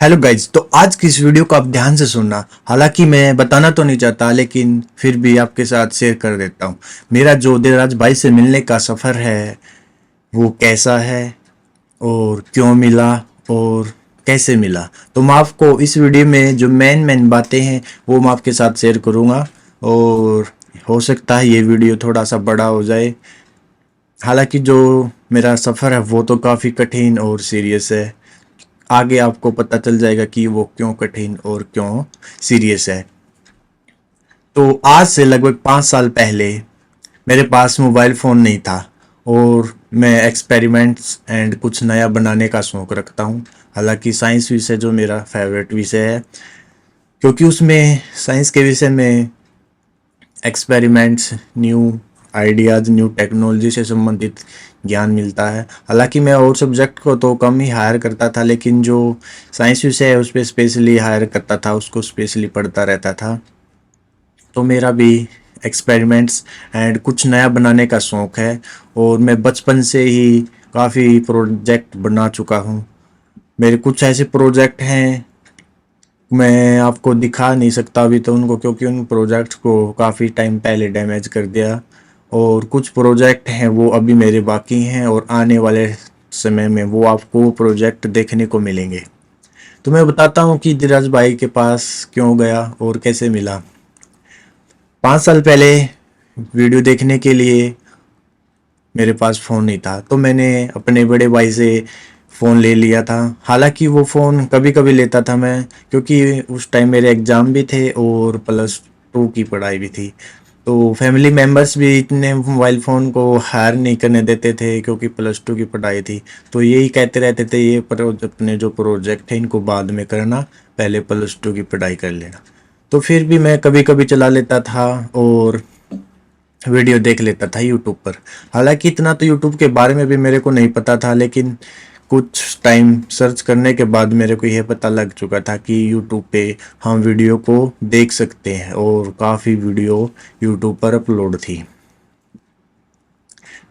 Hello guys. तो आज की इस वीडियो को आप ध्यान से सुनना। हालांकि मैं बताना तो नहीं चाहता, लेकिन फिर भी आपके साथ शेयर कर देता हूँ। मेरा जो दिलराज भाई से मिलने का सफ़र है वो कैसा है और क्यों मिला और कैसे मिला। तो मैं आपको इस वीडियो में जो मेन मेन बातें हैं वो मैं आपके साथ शेयर करूँगा। और हो सकता है ये वीडियो थोड़ा सा बड़ा हो जाए। हालांकि जो मेरा सफ़र है वो तो काफ़ी कठिन और सीरियस है। आगे आपको पता चल जाएगा कि वो क्यों कठिन और क्यों सीरियस है। तो आज से लगभग 5 साल पहले मेरे पास मोबाइल फ़ोन नहीं था और मैं एक्सपेरिमेंट्स एंड कुछ नया बनाने का शौक़ रखता हूँ। हालांकि साइंस विषय जो मेरा फेवरेट विषय है, क्योंकि उसमें साइंस के विषय में experiments, new ideas, new technology से संबंधित ज्ञान मिलता है। हालांकि मैं और सब्जेक्ट को तो कम ही हायर करता था, लेकिन जो साइंस विषय है उस पर स्पेशली हायर करता था, उसको स्पेशली पढ़ता रहता था। तो मेरा भी एक्सपेरिमेंट्स एंड कुछ नया बनाने का शौक़ है और मैं बचपन से ही काफ़ी प्रोजेक्ट बना चुका हूँ। मेरे कुछ ऐसे प्रोजेक्ट हैं, मैं आपको दिखा नहीं सकता अभी तो उनको, क्योंकि उन प्रोजेक्ट्स को काफ़ी टाइम पहले डैमेज कर दिया। और कुछ प्रोजेक्ट हैं वो अभी मेरे बाकी हैं और आने वाले समय में वो आपको प्रोजेक्ट देखने को मिलेंगे। तो मैं बताता हूँ कि धीरज भाई के पास क्यों गया और कैसे मिला। 5 साल पहले वीडियो देखने के लिए मेरे पास फ़ोन नहीं था, तो मैंने अपने बड़े भाई से फ़ोन ले लिया था। हालांकि वो फ़ोन कभी कभी लेता था मैं, क्योंकि उस टाइम मेरे एग्ज़ाम भी थे और +2 की पढ़ाई भी थी। तो फैमिली मेम्बर्स भी इतने मोबाइल फ़ोन को हायर नहीं करने देते थे, क्योंकि +2 की पढ़ाई थी। तो यही कहते रहते थे, ये अपने जो प्रोजेक्ट है इनको बाद में करना, पहले +2 की पढ़ाई कर लेना। तो फिर भी मैं कभी कभी चला लेता था और वीडियो देख लेता था यूट्यूब पर। हालांकि इतना तो यूट्यूब के बारे में भी मेरे को नहीं पता था, लेकिन कुछ टाइम सर्च करने के बाद मेरे को यह पता लग चुका था कि यूट्यूब पे हम वीडियो को देख सकते हैं और काफ़ी वीडियो यूट्यूब पर अपलोड थी।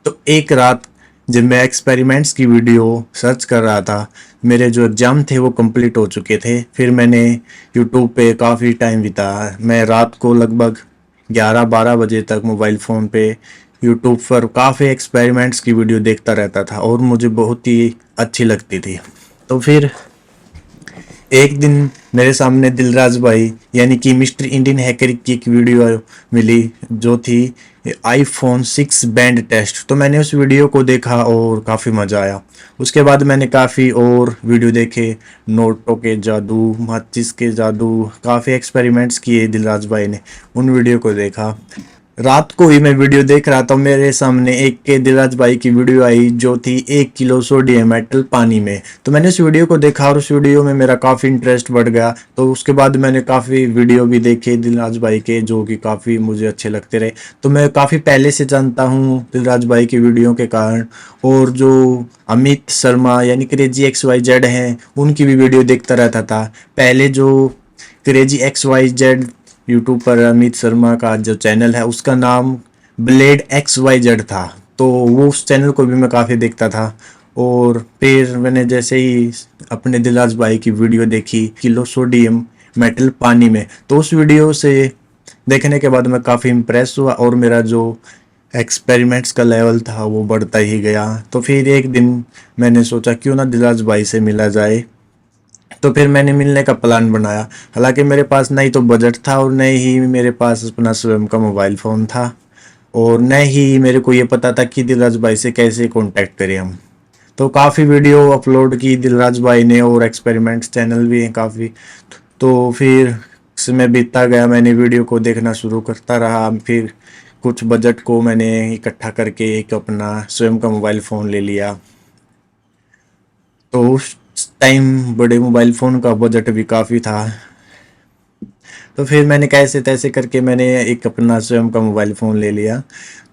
तो एक रात जब मैं एक्सपेरिमेंट्स की वीडियो सर्च कर रहा था, मेरे जो एग्ज़ाम थे वो कंप्लीट हो चुके थे। फिर मैंने यूट्यूब पे काफ़ी टाइम बिताया। मैं रात को लगभग 11-12 बजे तक मोबाइल फ़ोन पे यूट्यूब पर काफ़ी एक्सपेरिमेंट्स की वीडियो देखता रहता था और मुझे बहुत ही अच्छी लगती थी। तो फिर एक दिन मेरे सामने दिलराज भाई यानी कि मिस्टर इंडियन हैकर की एक वीडियो मिली, जो थी आईफोन 6 बैंड टेस्ट। तो मैंने उस वीडियो को देखा और काफ़ी मज़ा आया। उसके बाद मैंने काफ़ी और वीडियो देखे, नोटों के जादू, माचिस के जादू, काफ़ी एक्सपेरिमेंट्स किए दिलराज भाई ने, उन वीडियो को देखा। रात को ही मैं वीडियो देख रहा था, मेरे सामने एक के दिलराज भाई की वीडियो आई जो थी 1 किलो सोडियम मेटल पानी में। तो मैंने उस वीडियो को देखा और उस वीडियो में मेरा काफ़ी इंटरेस्ट बढ़ गया। तो उसके बाद मैंने काफ़ी वीडियो भी देखे दिलराज भाई के, जो कि काफ़ी मुझे अच्छे लगते रहे। तो मैं काफ़ी पहले से जानता हूँ दिलराज भाई की वीडियो के कारण। और जो अमित शर्मा यानी क्रेजी XYZ हैं, उनकी भी वीडियो देखता रहता था। पहले जो क्रेजी XYZ यूट्यूब पर अमित शर्मा का जो चैनल है उसका नाम ब्लेड XYZ था, तो वो उस चैनल को भी मैं काफ़ी देखता था। और फिर मैंने जैसे ही अपने दिलराज भाई की वीडियो देखी किलो सोडियम मेटल पानी में, तो उस वीडियो से देखने के बाद मैं काफ़ी इम्प्रेस हुआ और मेरा जो एक्सपेरिमेंट्स का लेवल था वो बढ़ता ही गया। तो फिर एक दिन मैंने सोचा क्यों ना दिलराज भाई से मिला जाए। तो फिर मैंने मिलने का प्लान बनाया। हालांकि मेरे पास नहीं तो बजट था और न ही मेरे पास अपना स्वयं का मोबाइल फ़ोन था और न ही मेरे को ये पता था कि दिलराज भाई से कैसे कांटेक्ट करें हम। तो काफ़ी वीडियो अपलोड की दिलराज भाई ने और एक्सपेरिमेंट्स चैनल भी हैं काफ़ी। तो फिर समय बीतता गया, मैंने वीडियो को देखना शुरू करता रहा। फिर कुछ बजट को मैंने इकट्ठा करके एक अपना स्वयं का मोबाइल फ़ोन ले लिया। तो उस टाइम बड़े मोबाइल फ़ोन का बजट भी काफ़ी था। तो फिर मैंने कैसे तैसे करके मैंने एक अपना स्वयं का मोबाइल फ़ोन ले लिया।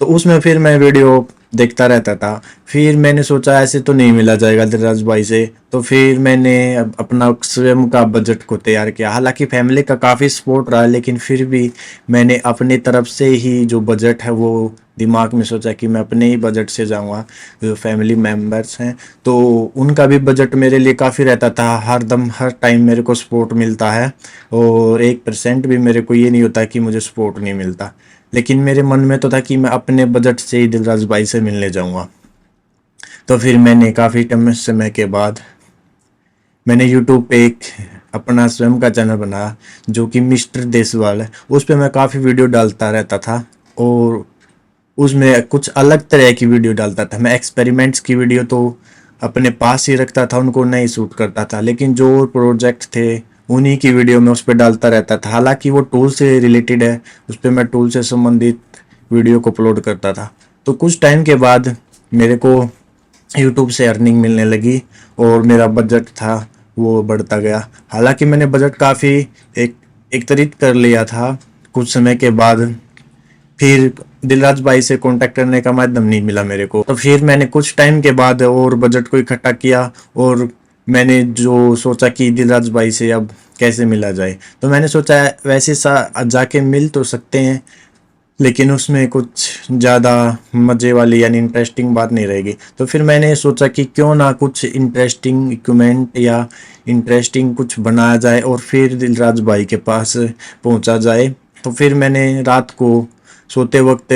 तो उसमें फिर मैं वीडियो देखता रहता था। फिर मैंने सोचा ऐसे तो नहीं मिला जाएगा दिलराज भाई से, तो फिर मैंने अपना स्वयं का बजट को तैयार किया। हालांकि फैमिली का काफ़ी सपोर्ट रहा, लेकिन फिर भी मैंने अपनी तरफ से ही जो बजट है वो दिमाग में सोचा कि मैं अपने ही बजट से जाऊंगा। जो फैमिली मेम्बर्स हैं तो उनका भी बजट मेरे लिए काफ़ी रहता था, हर दम हर टाइम मेरे को सपोर्ट मिलता है और 1% भी मेरे को ये नहीं होता कि मुझे सपोर्ट नहीं मिलता। लेकिन मेरे मन में तो था कि मैं अपने बजट से ही दिलराज भाई से मिलने जाऊंगा। तो फिर मैंने काफ़ी समय के बाद मैंने यूट्यूब पे एक अपना स्वयं का चैनल बनाया जो कि मिस्टर देसवाल है। उस पे मैं काफ़ी वीडियो डालता रहता था और उसमें कुछ अलग तरह की वीडियो डालता था। मैं एक्सपेरिमेंट्स की वीडियो तो अपने पास ही रखता था, उनको नहीं शूट करता था, लेकिन जो प्रोजेक्ट थे उन्हीं की वीडियो में उस पर डालता रहता था। हालांकि वो टूल से रिलेटेड है, उस पर मैं टूल से संबंधित वीडियो को अपलोड करता था। तो कुछ टाइम के बाद मेरे को यूट्यूब से अर्निंग मिलने लगी और मेरा बजट था वो बढ़ता गया। हालांकि मैंने बजट काफ़ी एक एकत्रित कर लिया था। कुछ समय के बाद फिर दिलराज भाई से कांटेक्ट करने का माध्यम नहीं मिला मेरे को। तो फिर मैंने कुछ टाइम के बाद और बजट को इकट्ठा किया और मैंने जो सोचा कि दिलराज भाई से अब कैसे मिला जाए। तो मैंने सोचा वैसे जाके मिल तो सकते हैं, लेकिन उसमें कुछ ज़्यादा मज़े वाली यानी इंटरेस्टिंग बात नहीं रहेगी। तो फिर मैंने सोचा कि क्यों ना कुछ इंटरेस्टिंग इक्विपमेंट या इंटरेस्टिंग कुछ बनाया जाए और फिर दिलराज भाई के पास पहुंचा जाए। तो फिर मैंने रात को सोते वक्त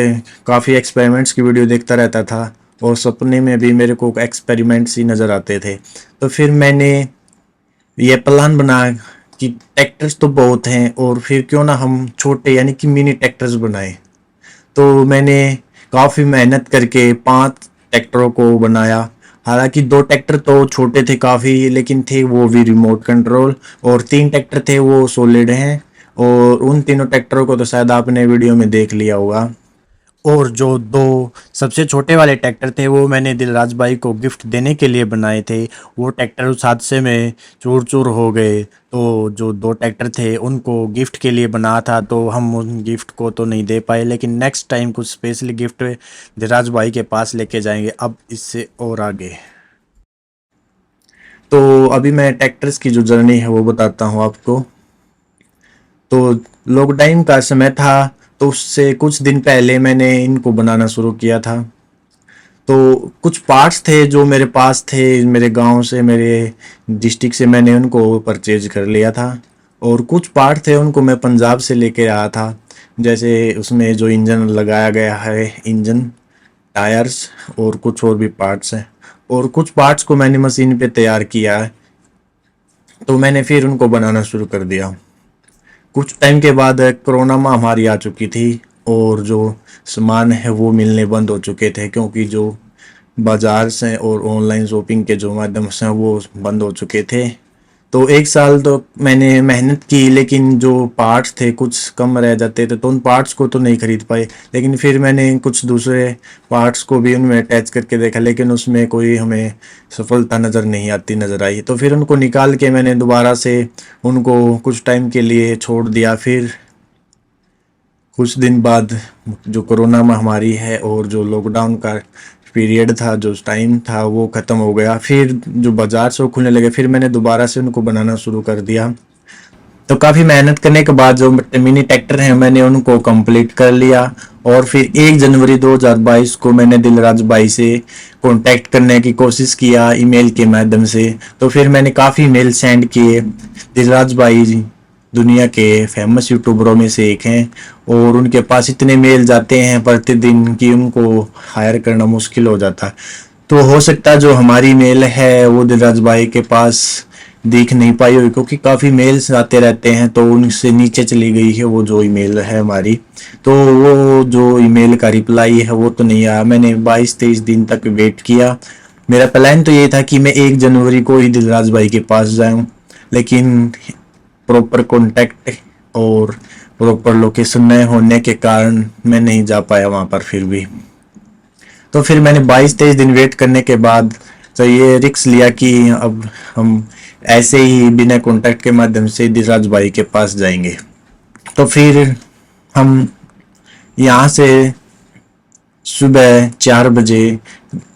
काफ़ी एक्सपेरिमेंट्स की वीडियो देखता रहता था और सपने में भी मेरे को एक्सपेरिमेंट्स ही नज़र आते थे। तो फिर मैंने ये प्लान बनाया कि ट्रैक्टर्स तो बहुत हैं और फिर क्यों ना हम छोटे यानी कि मिनी ट्रैक्टर्स बनाएं। तो मैंने काफ़ी मेहनत करके 5 ट्रैक्टरों को बनाया। हालांकि 2 ट्रैक्टर तो छोटे थे काफ़ी, लेकिन थे वो भी रिमोट कंट्रोल, और 3 ट्रैक्टर थे वो सॉलिड हैं। और उन तीनों ट्रैक्टरों को तो शायद आपने वीडियो में देख लिया होगा। और जो 2 सबसे छोटे वाले ट्रैक्टर थे वो मैंने दिलराज भाई को गिफ्ट देने के लिए बनाए थे। वो ट्रैक्टर उस हादसे में चूर चूर हो गए। तो जो 2 ट्रैक्टर थे उनको गिफ्ट के लिए बना था, तो हम उन गिफ्ट को तो नहीं दे पाए, लेकिन नेक्स्ट टाइम कुछ स्पेशल गिफ्ट दिलराज भाई के पास लेके जाएंगे अब इससे और आगे। तो अभी मैं ट्रैक्टर्स की जो जर्नी है वो बताता हूँ आपको। तो लॉकडाउन का समय था, तो उससे कुछ दिन पहले मैंने इनको बनाना शुरू किया था। तो कुछ पार्ट्स थे जो मेरे पास थे मेरे गांव से, मेरे डिस्ट्रिक्ट से, मैंने उनको परचेज कर लिया था। और कुछ पार्ट थे उनको मैं पंजाब से लेके आया था। जैसे उसमें जो इंजन लगाया गया है, इंजन, टायर्स और कुछ और भी पार्ट्स हैं। और कुछ पार्ट्स को मैंने मशीन पे तैयार किया है। तो मैंने फिर उनको बनाना शुरू कर दिया। कुछ टाइम के बाद कोरोना महामारी आ चुकी थी और जो सामान है वो मिलने बंद हो चुके थे, क्योंकि जो बाजार से और ऑनलाइन शॉपिंग के जो माध्यम से वो बंद हो चुके थे। तो 1 साल तो मैंने मेहनत की, लेकिन जो पार्ट्स थे कुछ कम रह जाते थे, तो उन पार्ट्स को तो नहीं खरीद पाए। लेकिन फिर मैंने कुछ दूसरे पार्ट्स को भी उनमें अटैच करके देखा, लेकिन उसमें कोई हमें सफलता नज़र आई। तो फिर उनको निकाल के मैंने दोबारा से उनको कुछ टाइम के लिए छोड़ दिया। फिर कुछ दिन बाद जो कोरोना महामारी है और जो लॉकडाउन का पीरियड था, जो टाइम था, वो ख़त्म हो गया। फिर जो बाजार से वो खुलने लगे, फिर मैंने दोबारा से उनको बनाना शुरू कर दिया। तो काफ़ी मेहनत करने के बाद जो मिनी ट्रैक्टर हैं मैंने उनको कंप्लीट कर लिया। और फिर 1 जनवरी 2022 को मैंने दिलराज भाई से कांटेक्ट करने की कोशिश किया ईमेल के माध्यम से। तो फिर मैंने काफ़ी मेल सेंड किए। दिलराज भाई दुनिया के फेमस यूट्यूबरों में से एक हैं और उनके पास इतने मेल जाते हैं प्रतिदिन कि उनको हायर करना मुश्किल हो जाता है। तो हो सकता है जो हमारी मेल है वो दिलराज भाई के पास दिख नहीं पाई हुई, क्योंकि काफ़ी मेल्स आते रहते हैं, तो उनसे नीचे चली गई है वो जो ईमेल है हमारी। तो वो जो ईमेल का रिप्लाई है वो तो नहीं आया। मैंने 22-23 दिन तक वेट किया। मेरा प्लान तो ये था कि मैं 1 जनवरी को ही दिलराज भाई के पास जाऊं, लेकिन प्रॉपर कांटेक्ट और प्रॉपर लोकेशन न होने के कारण मैं नहीं जा पाया वहाँ पर। फिर भी तो फिर मैंने 22-23 दिन वेट करने के बाद तो ये रिक्स लिया कि अब हम ऐसे ही बिना कांटेक्ट के माध्यम से दिलराज भाई के पास जाएंगे। तो फिर हम यहाँ से सुबह 4 बजे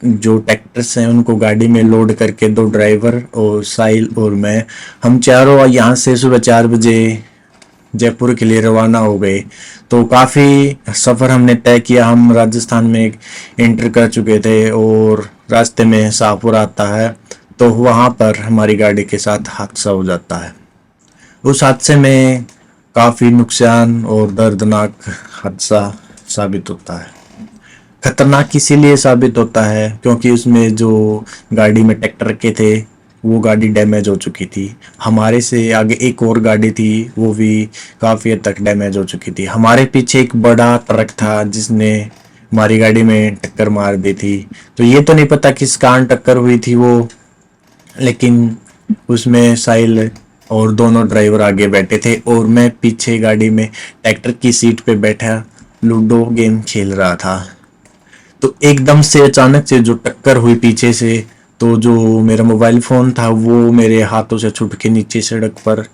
जो ट्रैक्टर्स हैं उनको गाड़ी में लोड करके 2 ड्राइवर और साहिल और मैं, हम चारों यहाँ से सुबह 4 बजे जयपुर के लिए रवाना हो गए। तो काफ़ी सफ़र हमने तय किया। हम राजस्थान में एंटर कर चुके थे और रास्ते में शाहपुर आता है, तो वहाँ पर हमारी गाड़ी के साथ हादसा हो जाता है। उस हादसे में काफ़ी नुकसान और दर्दनाक हादसा साबित होता है। खतरनाक इसीलिए साबित होता है क्योंकि उसमें जो गाड़ी में ट्रैक्टर के थे वो गाड़ी डैमेज हो चुकी थी। हमारे से आगे एक और गाड़ी थी, वो भी काफ़ी हद तक डैमेज हो चुकी थी। हमारे पीछे एक बड़ा ट्रक था जिसने हमारी गाड़ी में टक्कर मार दी थी। तो ये तो नहीं पता किस कारण टक्कर हुई थी वो, लेकिन उसमें साहिल और दोनों ड्राइवर आगे बैठे थे और मैं पीछे गाड़ी में ट्रैक्टर की सीट पे बैठा लूडो गेम खेल रहा था। तो एकदम से अचानक से जो टक्कर हुई पीछे से, तो जो मेरा मोबाइल फ़ोन था वो मेरे हाथों से छूट के नीचे सड़क पर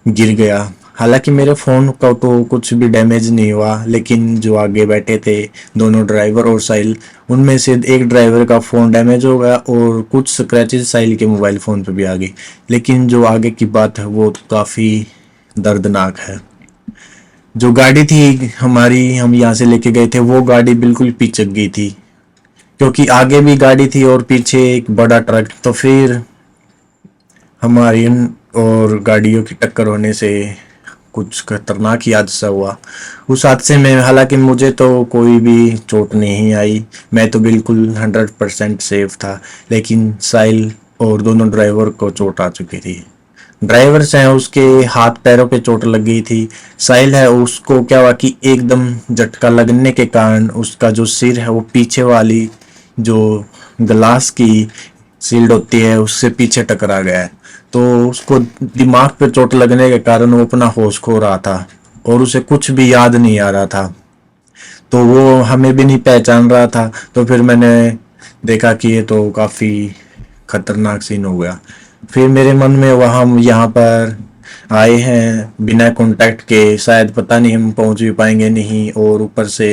गिर गया। हालांकि मेरे फ़ोन का तो कुछ भी डैमेज नहीं हुआ, लेकिन जो आगे बैठे थे दोनों ड्राइवर और साहिल, उनमें से एक ड्राइवर का फ़ोन डैमेज हो गया और कुछ स्क्रैचेस साहिल के मोबाइल फ़ोन पे भी आ गई। लेकिन जो आगे की बात है वो काफ़ी दर्दनाक है। जो गाड़ी थी हमारी, हम यहाँ से लेके गए थे, वो गाड़ी बिल्कुल पिचक गई थी क्योंकि आगे भी गाड़ी थी और पीछे एक बड़ा ट्रक। तो फिर हमारी और गाड़ियों की टक्कर होने से कुछ खतरनाक ही हादसा हुआ। उस हादसे में हालांकि मुझे तो कोई भी चोट नहीं आई, मैं तो बिल्कुल 100% सेफ था, लेकिन साहिल और दोनों ड्राइवर को चोट आ चुकी थी। ड्राइवर से है उसके हाथ पैरों पे चोट लग गई थी। साहिल है उसको क्या हुआ कि एकदम झटका लगने के कारण उसका जो सिर है वो पीछे वाली जो ग्लास की शील्ड होती है उससे पीछे टकरा गया है। तो उसको दिमाग पे चोट लगने के कारण वो अपना होश खो रहा था और उसे कुछ भी याद नहीं आ रहा था। तो वो हमें भी नहीं पहचान रहा था। तो फिर मैंने देखा कि ये तो काफ़ी खतरनाक सीन हो गया। फिर मेरे मन में वह हम यहाँ पर आए हैं बिना कांटेक्ट के, शायद पता नहीं हम पहुँच भी पाएंगे नहीं, और ऊपर से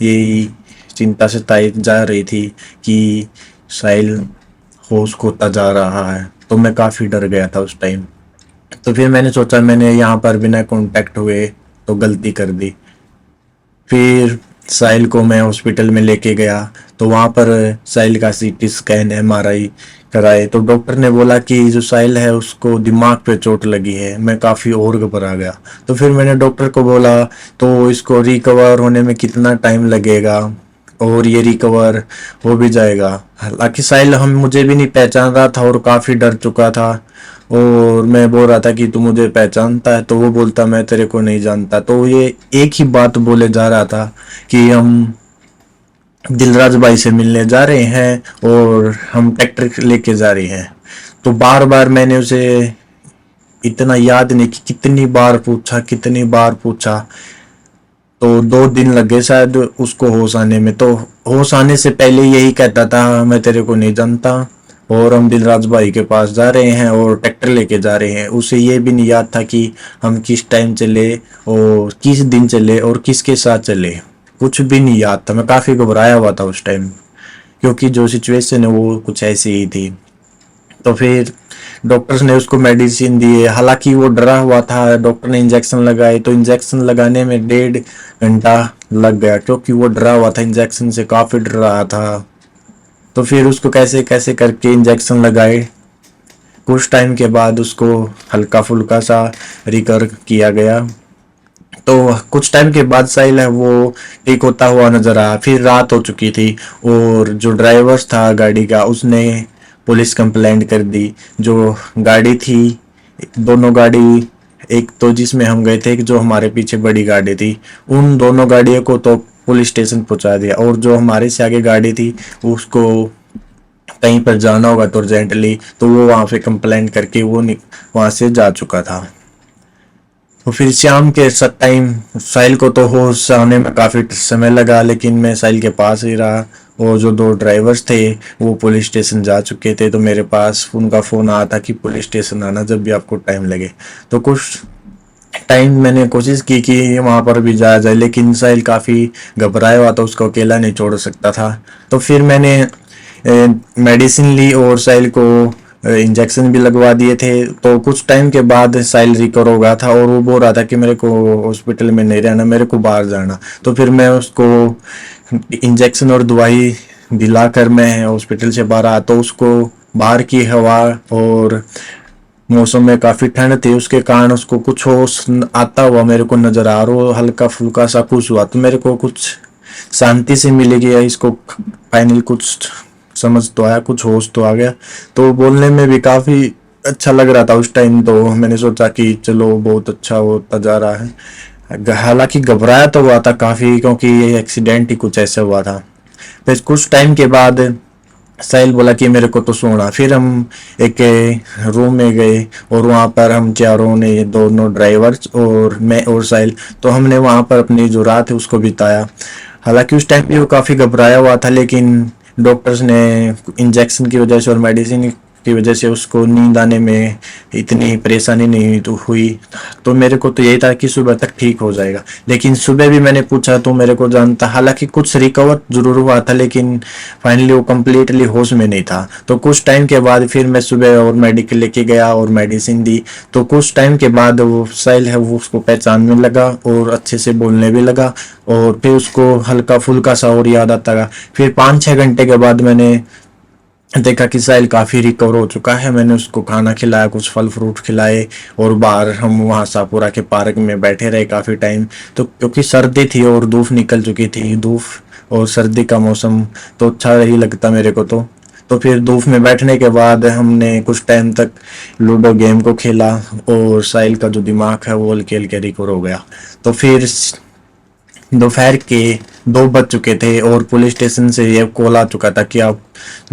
यही चिंता सताई जा रही थी कि साहिल होश खोता जा रहा है। तो मैं काफ़ी डर गया था उस टाइम। तो फिर मैंने सोचा मैंने यहाँ पर बिना कांटेक्ट हुए तो गलती कर दी। फिर साहिल को मैं हॉस्पिटल में लेके गया, तो वहाँ पर साहिल का सीटी स्कैन एमआरआई कराए, तो डॉक्टर ने बोला कि जो साहिल है उसको दिमाग पे चोट लगी है। मैं काफ़ी और घबरा गया। तो फिर मैंने डॉक्टर को बोला तो इसको रिकवर होने में कितना टाइम लगेगा और ये रिकवर हो भी जाएगा। हालांकि साहिल हम मुझे भी नहीं पहचान रहा था और काफ़ी डर चुका था, और मैं बोल रहा था कि तू मुझे पहचानता है, तो वो बोलता मैं तेरे को नहीं जानता। तो ये एक ही बात बोले जा रहा था कि हम दिलराज भाई से मिलने जा रहे हैं और हम ट्रैक्टर लेके जा रहे हैं। तो बार बार मैंने उसे इतना याद नहीं कि कितनी बार पूछा। तो 2 दिन लगे शायद उसको होश आने में। तो होश आने से पहले यही कहता था मैं तेरे को नहीं जानता और हम दिलराज भाई के पास जा रहे हैं और ट्रैक्टर लेके जा रहे हैं। उसे ये भी नहीं याद था कि हम किस टाइम चले और किस दिन चले और किसके साथ चले, कुछ भी नहीं याद था। मैं काफ़ी घबराया हुआ था उस टाइम क्योंकि जो सिचुएशन है वो कुछ ऐसी ही थी। तो फिर डॉक्टर्स ने उसको मेडिसिन दिए। हालांकि वो डरा हुआ था, डॉक्टर ने इंजेक्शन लगाए तो इंजेक्शन लगाने में 1.5 घंटा लग गया क्योंकि वो डरा हुआ था, इंजेक्शन से काफ़ी डर रहा था। तो फिर उसको कैसे कैसे करके इंजेक्शन लगाए। कुछ टाइम के बाद उसको हल्का फुल्का सा रिकवर किया गया। तो कुछ टाइम के बाद साहिल है वो ठीक होता हुआ नजर आया। फिर रात हो चुकी थी और जो ड्राइवर था गाड़ी का उसने पुलिस कंप्लेंट कर दी। जो गाड़ी थी, दोनों गाड़ी, एक तो जिसमें हम गए थे, एक जो हमारे पीछे बड़ी गाड़ी थी, उन दोनों गाड़ियों को तो पुलिस स्टेशन पहुंचा दिया, और जो हमारे से आगे गाड़ी थी उसको कहीं पर जाना होगा तो अर्जेंटली, तो वो वहाँ पे कंप्लेंट करके वो वहाँ से जा चुका था। तो फिर शाम के टाइम साहिल को तो होश आने में काफ़ी समय लगा, लेकिन मैं साहिल के पास ही रहा। और जो 2 ड्राइवर्स थे वो पुलिस स्टेशन जा चुके थे, तो मेरे पास उनका फ़ोन आया था कि पुलिस स्टेशन आना जब भी आपको टाइम लगे। तो कुछ टाइम मैंने कोशिश की कि वहाँ पर भी जाया जाए, लेकिन साहिल काफ़ी घबराया हुआ था, उसको अकेला नहीं छोड़ सकता था। तो फिर मैंने मेडिसिन ली और साहिल को इंजेक्शन भी लगवा दिए थे। तो कुछ टाइम के बाद साहिल रिकवर हो गया था और वो बोल रहा था कि मेरे को हॉस्पिटल में नहीं रहना, मेरे को बाहर जाना। तो फिर मैं उसको इंजेक्शन और दवाई दिलाकर मैं हॉस्पिटल से बाहर आया, तो उसको बाहर की हवा और मौसम में काफी ठंड थी, उसके कारण उसको कुछ होश आता हुआ मेरे को नजर आ रहा, वो हल्का फुल्का सा कुछ हुआ। तो मेरे को कुछ शांति से मिलेगी या इसको फाइनल कुछ समझ तो आया, कुछ होश तो आ गया। तो बोलने में भी काफी अच्छा लग रहा था उस टाइम। तो मैंने सोचा कि चलो बहुत अच्छा होता जा रहा है। हालांकि घबराया तो हुआ था काफी, क्योंकि ये एक्सीडेंट ही कुछ ऐसा हुआ था। फिर कुछ टाइम के बाद साहिल बोला कि मेरे को तो सोना। फिर हम एक रूम में गए और वहाँ पर हम चारों ने, दोनों ड्राइवर्स और मैं और साहिल, तो हमने वहाँ पर अपनी जो रात है उसको बिताया। हालांकि उस टाइम पे वो काफ़ी घबराया हुआ था, लेकिन डॉक्टर्स ने इंजेक्शन की वजह से और मेडिसिन की वजह से उसको नींद आने में इतनी परेशानी नहीं तो हुई। तो मेरे को तो यही था कि सुबह तक ठीक हो जाएगा। लेकिन सुबह भी मैंने पूछा तो मेरे को जानता, हालांकि कुछ रिकवर जरूर हुआ था, लेकिन फाइनली वो कम्प्लीटली होश में नहीं था। तो कुछ टाइम के बाद फिर मैं सुबह और मेडिकल लेके गया और मेडिसिन दी। तो कुछ टाइम के बाद वो साहिल है वो उसको पहचानने लगा और अच्छे से बोलने भी लगा, और फिर उसको हल्का फुल्का सा और याद आता रहा। फिर 5-6 घंटे के बाद मैंने देखा कि साहिल काफ़ी रिकवर हो चुका है। मैंने उसको खाना खिलाया, कुछ फल फ्रूट खिलाए, और बाहर हम वहाँ शाहपुरा के पार्क में बैठे रहे काफ़ी टाइम। तो क्योंकि सर्दी थी और धूप निकल चुकी थी, धूप और सर्दी का मौसम तो अच्छा ही लगता मेरे को। तो फिर धूप में बैठने के बाद हमने कुछ टाइम तक लूडो गेम को खेला, और साहिल का जो दिमाग है वो हल्के हल्के रिकवर हो गया। तो फिर दोपहर के 2 बज चुके थे और पुलिस स्टेशन से ये कॉल आ चुका था कि आप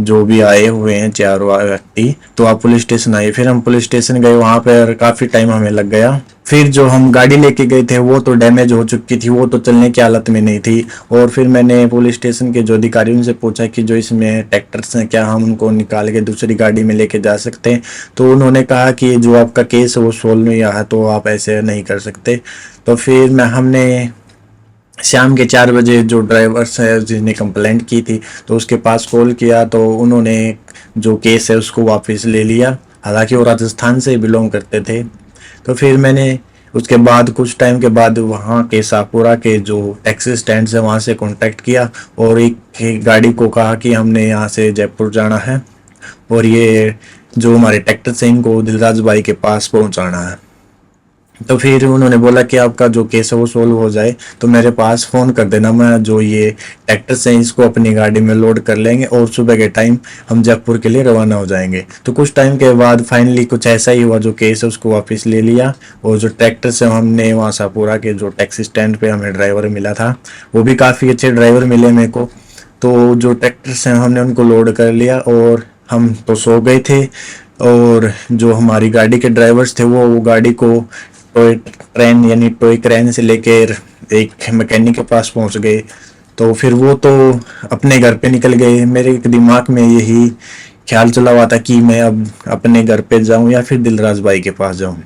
जो भी आए हुए हैं चारों व्यक्ति, तो आप पुलिस स्टेशन आइए। फिर हम पुलिस स्टेशन गए, वहाँ पर काफ़ी टाइम हमें लग गया। फिर जो हम गाड़ी लेके गए थे वो तो डैमेज हो चुकी थी, वो तो चलने की हालत में नहीं थी। और फिर मैंने पुलिस स्टेशन के जो अधिकारी उनसे पूछा कि जो इसमें ट्रैक्टर्स हैं क्या हम उनको निकाल के दूसरी गाड़ी में लेके जा सकते हैं। तो उन्होंने कहा कि जो आपका केस है वो सोल्व नहीं हुआ है, तो आप ऐसे नहीं कर सकते। तो फिर हमने शाम के 4 बजे जो ड्राइवर्स है जिसने कंप्लेंट की थी तो उसके पास कॉल किया, तो उन्होंने जो केस है उसको वापस ले लिया। हालांकि वो राजस्थान से बिलोंग करते थे। तो फिर मैंने उसके बाद कुछ टाइम के बाद वहाँ के शाहपुरा के जो टैक्सी स्टैंड है वहाँ से कांटेक्ट किया, और एक गाड़ी को कहा कि हमने यहाँ से जयपुर जाना है, और ये जो हमारे ट्रैक्टर से इनको दिलराज भाई के पास पहुँचाना है। तो फिर उन्होंने बोला कि आपका जो केस है वो सोल्व हो जाए तो मेरे पास फ़ोन कर देना, मैं जो ये ट्रैक्टर से इसको अपनी गाड़ी में लोड कर लेंगे और सुबह के टाइम हम जयपुर के लिए रवाना हो जाएंगे। तो कुछ टाइम के बाद फाइनली कुछ ऐसा ही हुआ, जो केस है उसको वापस ले लिया, और जो ट्रैक्टर से हमने वहाँ शाहपुरा के जो टैक्सी स्टैंड पे हमें ड्राइवर मिला था, वो भी काफ़ी अच्छे ड्राइवर मिले मेरे को। तो जो ट्रैक्टर से हमने उनको लोड कर लिया और हम तो सो गए थे, और जो हमारी गाड़ी के ड्राइवर्स थे वो गाड़ी को टॉय ट्रेन यानी टॉय क्रेन से लेकर एक मैकेनिक के पास पहुंच गए। तो फिर वो तो अपने घर पे निकल गए। मेरे दिमाग में यही ख्याल चला हुआ था कि मैं अब अपने घर पे जाऊं या फिर दिलराज भाई के पास जाऊं।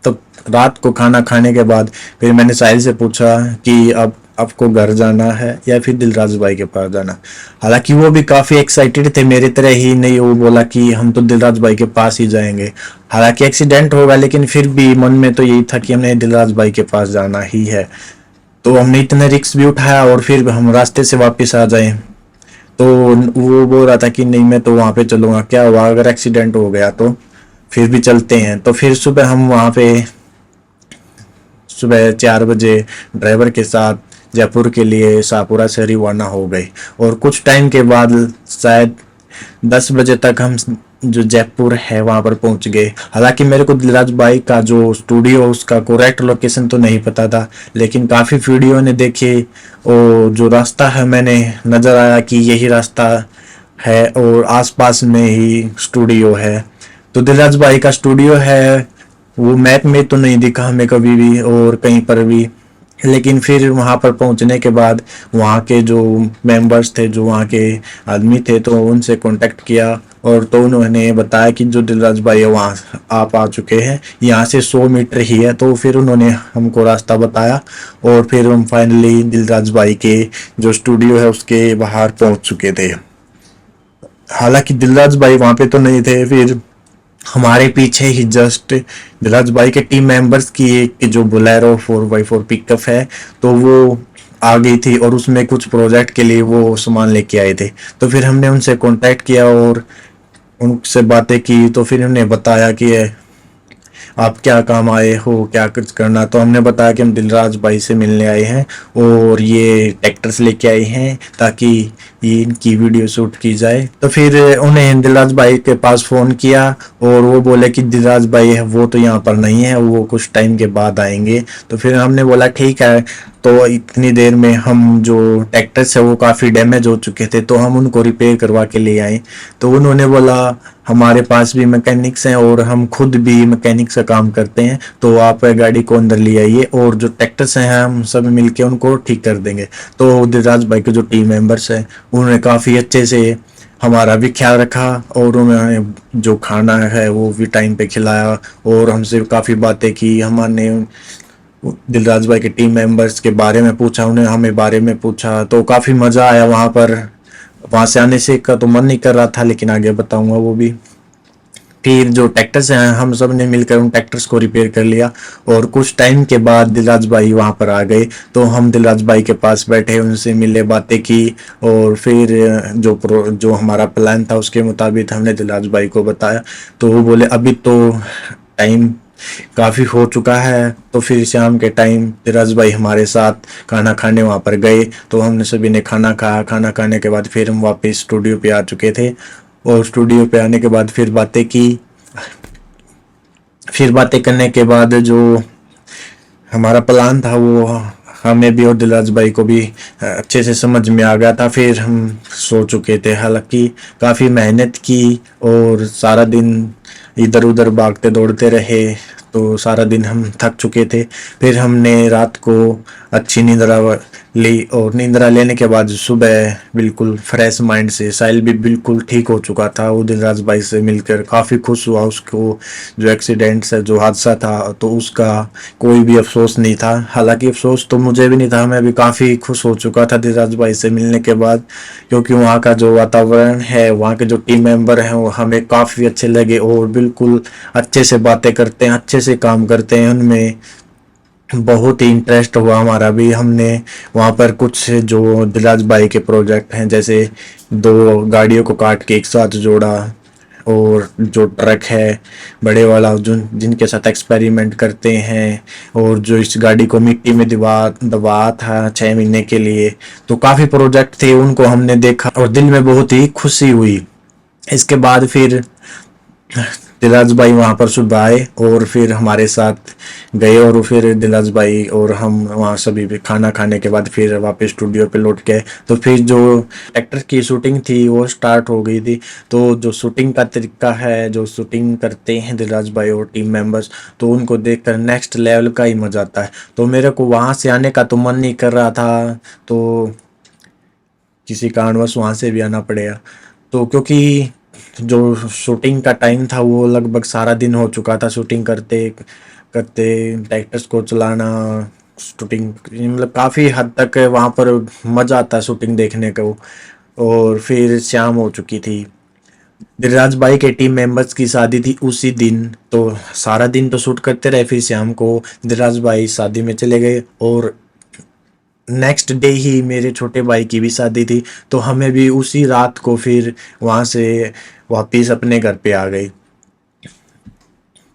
तो रात को खाना खाने के बाद फिर मैंने साहिल से पूछा कि अब आपको घर जाना है या फिर दिलराज भाई के पास जाना। हालांकि वो भी काफ़ी एक्साइटेड थे मेरी तरह ही, नहीं वो बोला कि हम तो दिलराज भाई के पास ही जाएंगे। हालांकि एक्सीडेंट होगा, लेकिन फिर भी मन में तो यही था कि हमने दिलराज भाई के पास जाना ही है। तो हमने इतने रिस्क भी उठाया और फिर हम रास्ते से वापस आ जाए। तो वो बोल रहा था कि नहीं मैं तो वहाँ पे चलूँगा, क्या हुआ अगर एक्सीडेंट हो गया तो फिर भी चलते हैं। तो फिर सुबह हम वहाँ पे सुबह 4 बजे ड्राइवर के साथ जयपुर के लिए शाहपुरा से रवाना हो गए, और कुछ टाइम के बाद शायद 10 बजे तक हम जो जयपुर है वहाँ पर पहुँच गए। हालांकि मेरे को दिलराज भाई का जो स्टूडियो उसका करेक्ट लोकेशन तो नहीं पता था, लेकिन काफ़ी वीडियो ने देखे और जो रास्ता है मैंने नज़र आया कि यही रास्ता है और आसपास में ही स्टूडियो है। तो दिलराज भाई का स्टूडियो है, वो मैप में तो नहीं दिखा हमें कभी भी और कहीं पर भी। लेकिन फिर वहाँ पर पहुँचने के बाद वहाँ के जो मेंबर्स थे, जो वहाँ के आदमी थे, तो उनसे कांटेक्ट किया, और तो उन्होंने बताया कि जो दिलराज भाई है वहाँ आप आ चुके हैं, यहाँ से 100 मीटर ही है। तो फिर उन्होंने हमको रास्ता बताया, और फिर हम फाइनली दिलराज भाई के जो स्टूडियो है उसके बाहर पहुँच चुके थे। हालांकि दिलराज भाई वहां पे तो नहीं थे। फिर हमारे पीछे ही जस्ट दिलराज भाई के टीम मेंबर्स की एक जो बोलेरो 4x4 पिकअप है, तो वो आ गई थी और उसमें कुछ प्रोजेक्ट के लिए वो सामान लेके आए थे। तो फिर हमने उनसे कांटेक्ट किया और उनसे बातें की। तो फिर उन्हें बताया कि आप क्या काम आए हो, क्या कुछ करना। तो हमने बताया कि हम दिलराज भाई से मिलने आए हैं और ये ट्रैक्टर्स लेके आए हैं ताकि ये इनकी वीडियो शूट की जाए। तो फिर उन्हें दिलराज भाई के पास फ़ोन किया और वो बोले कि दिलराज भाई है वो तो यहाँ पर नहीं है, वो कुछ टाइम के बाद आएंगे। तो फिर हमने बोला ठीक है। तो इतनी देर में हम जो ट्रैक्टर्स है वो काफ़ी डैमेज हो चुके थे, तो हम उनको रिपेयर करवा के ले आए। तो उन्होंने बोला हमारे पास भी मैकेनिक्स हैं और हम खुद भी मैकेनिक्स का काम करते हैं, तो आप गाड़ी को अंदर ले आइए और जो ट्रैक्टर्स हैं हम सब मिलके उनको ठीक कर देंगे। तो दिलराज भाई के जो टीम मेंबर्स हैं उन्होंने काफ़ी अच्छे से हमारा भी ख्याल रखा और उन्हें जो खाना है वो भी टाइम पे खिलाया और हमसे काफ़ी बातें की। हमने दिलराज भाई के टीम मेंबर्स के बारे में पूछा, उन्हें हमें बारे में पूछा, तो काफ़ी मज़ा आया वहाँ पर। वहाँ से आने से का तो मन नहीं कर रहा था, लेकिन आगे बताऊंगा वो भी। फिर जो ट्रैक्टर्स हैं हम सब ने मिलकर उन ट्रैक्टर्स को रिपेयर कर लिया और कुछ टाइम के बाद दिलराज भाई वहाँ पर आ गए। तो हम दिलराज भाई के पास बैठे, उनसे मिले, बातें की और फिर जो हमारा प्लान था उसके मुताबिक हमने दिलराज भाई को बताया। तो वो बोले अभी तो टाइम काफ़ी हो चुका है। तो फिर शाम के टाइम दिलराज भाई हमारे साथ खाना खाने वहाँ पर गए। तो हमने सभी ने खाना खाया। खाना खाने के बाद फिर हम वापस स्टूडियो पे आ चुके थे और स्टूडियो पे आने के बाद फिर बातें की। फिर बातें करने के बाद जो हमारा प्लान था वो हमें भी और दिलराज भाई को भी अच्छे से समझ में आ गया था। फिर हम सो चुके थे। हालांकि काफ़ी मेहनत की और सारा दिन इधर उधर भागते दौड़ते रहे, तो सारा दिन हम थक चुके थे। फिर हमने रात को अच्छी निद्रा ली और निद्रा लेने के बाद सुबह बिल्कुल फ्रेश माइंड से, साहिल भी बिल्कुल ठीक हो चुका था। वो दिलराज भाई से मिलकर काफ़ी खुश हुआ। उसको जो एक्सीडेंट से जो हादसा था तो उसका कोई भी अफसोस नहीं था। हालांकि अफसोस तो मुझे भी नहीं था, मैं भी काफ़ी खुश हो चुका था दिलराज भाई से मिलने के बाद, क्योंकि वहाँ का जो वातावरण है, वहाँ के जो टीम मेंबर हैं वो हमें काफ़ी अच्छे लगे और बिल्कुल अच्छे से बातें करते हैं, अच्छे से काम करते हैं। उनमें बहुत ही इंटरेस्ट हुआ हमारा भी। हमने वहाँ पर कुछ जो दिलराज भाई के प्रोजेक्ट हैं, जैसे दो गाड़ियों को काट के एक साथ जोड़ा और जो ट्रक है बड़े वाला जिनके साथ एक्सपेरिमेंट करते हैं, और जो इस गाड़ी को मिट्टी में दबा दबा था 6 महीने के लिए, तो काफ़ी प्रोजेक्ट थे उनको हमने देखा और दिल में बहुत ही खुशी हुई। इसके बाद फिर दिलराज भाई वहाँ पर सुबह आए और फिर हमारे साथ गए और फिर दिलराज भाई और हम वहाँ सभी भी खाना खाने के बाद फिर वापस स्टूडियो पे लौट गए। तो फिर जो एक्टर की शूटिंग थी वो स्टार्ट हो गई थी। तो जो शूटिंग का तरीका है, जो शूटिंग करते हैं दिलराज भाई और टीम मेंबर्स, तो उनको देखकर नेक्स्ट लेवल का ही मजा आता है। तो मेरे को वहाँ से आने का तो मन नहीं कर रहा था, तो किसी कारणवश वहाँ से भी आना पड़ेगा। तो क्योंकि जो शूटिंग का टाइम था वो लगभग सारा दिन हो चुका था शूटिंग करते करते, ट्रैक्टर्स को चलाना, शूटिंग मतलब काफ़ी हद तक वहाँ पर मज़ा आता है शूटिंग देखने को। और फिर शाम हो चुकी थी। दिलराज भाई के टीम मेंबर्स की शादी थी उसी दिन, तो सारा दिन तो शूट करते रहे। फिर शाम को दिलराज भाई शादी में चले गए और नेक्स्ट डे ही मेरे छोटे भाई की भी शादी थी, तो हमें भी उसी रात को फिर वहाँ से वापिस अपने घर पे आ गए।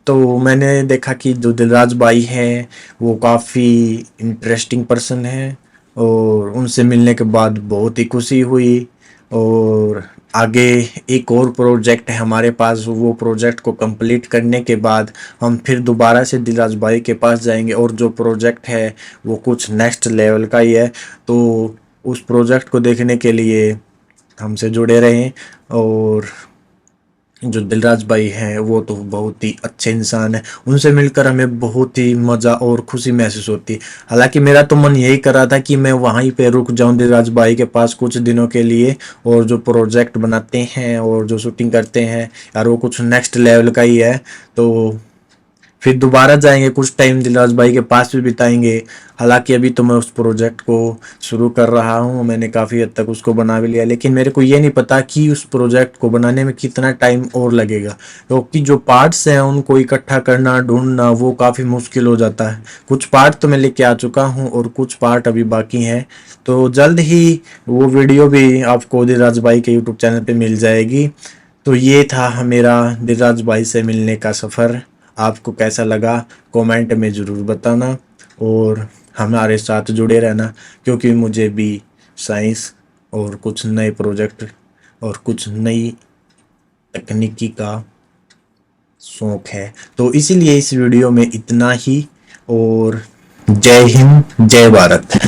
तो मैंने देखा कि जो दिलराज भाई हैं वो काफ़ी इंटरेस्टिंग पर्सन है और उनसे मिलने के बाद बहुत ही खुशी हुई। और आगे एक और प्रोजेक्ट है हमारे पास, वो प्रोजेक्ट को कंप्लीट करने के बाद हम फिर दोबारा से दिलराज भाई के पास जाएंगे और जो प्रोजेक्ट है वो कुछ नेक्स्ट लेवल का ही है। तो उस प्रोजेक्ट को देखने के लिए हमसे जुड़े रहें। और जो दिलराज भाई हैं वो तो बहुत ही अच्छे इंसान हैं, उनसे मिलकर हमें बहुत ही मज़ा और खुशी महसूस होती है। हालांकि मेरा तो मन यही कर रहा था कि मैं वहीं पे रुक जाऊं दिलराज भाई के पास कुछ दिनों के लिए, और जो प्रोजेक्ट बनाते हैं और जो शूटिंग करते हैं यार वो कुछ नेक्स्ट लेवल का ही है। तो फिर दोबारा जाएंगे, कुछ टाइम दिलराज भाई के पास भी बिताएंगे। हालांकि अभी तो मैं उस प्रोजेक्ट को शुरू कर रहा हूँ, मैंने काफ़ी हद तक उसको बना भी लिया, लेकिन मेरे को ये नहीं पता कि उस प्रोजेक्ट को बनाने में कितना टाइम और लगेगा, क्योंकि जो पार्ट्स हैं उनको इकट्ठा करना, ढूंढना वो काफ़ी मुश्किल हो जाता है। कुछ पार्ट तो मैं लेके आ चुका हूँ और कुछ पार्ट अभी बाकी हैं, तो जल्द ही वो वीडियो भी आपको दिलराज भाई के यूट्यूब चैनल पे मिल जाएगी। तो ये था मेरा दिलराज भाई से मिलने का सफ़र। आपको कैसा लगा कमेंट में ज़रूर बताना और हमारे साथ जुड़े रहना, क्योंकि मुझे भी साइंस और कुछ नए प्रोजेक्ट और कुछ नई तकनीकी का शौक है। तो इसीलिए इस वीडियो में इतना ही, और जय हिंद जय भारत।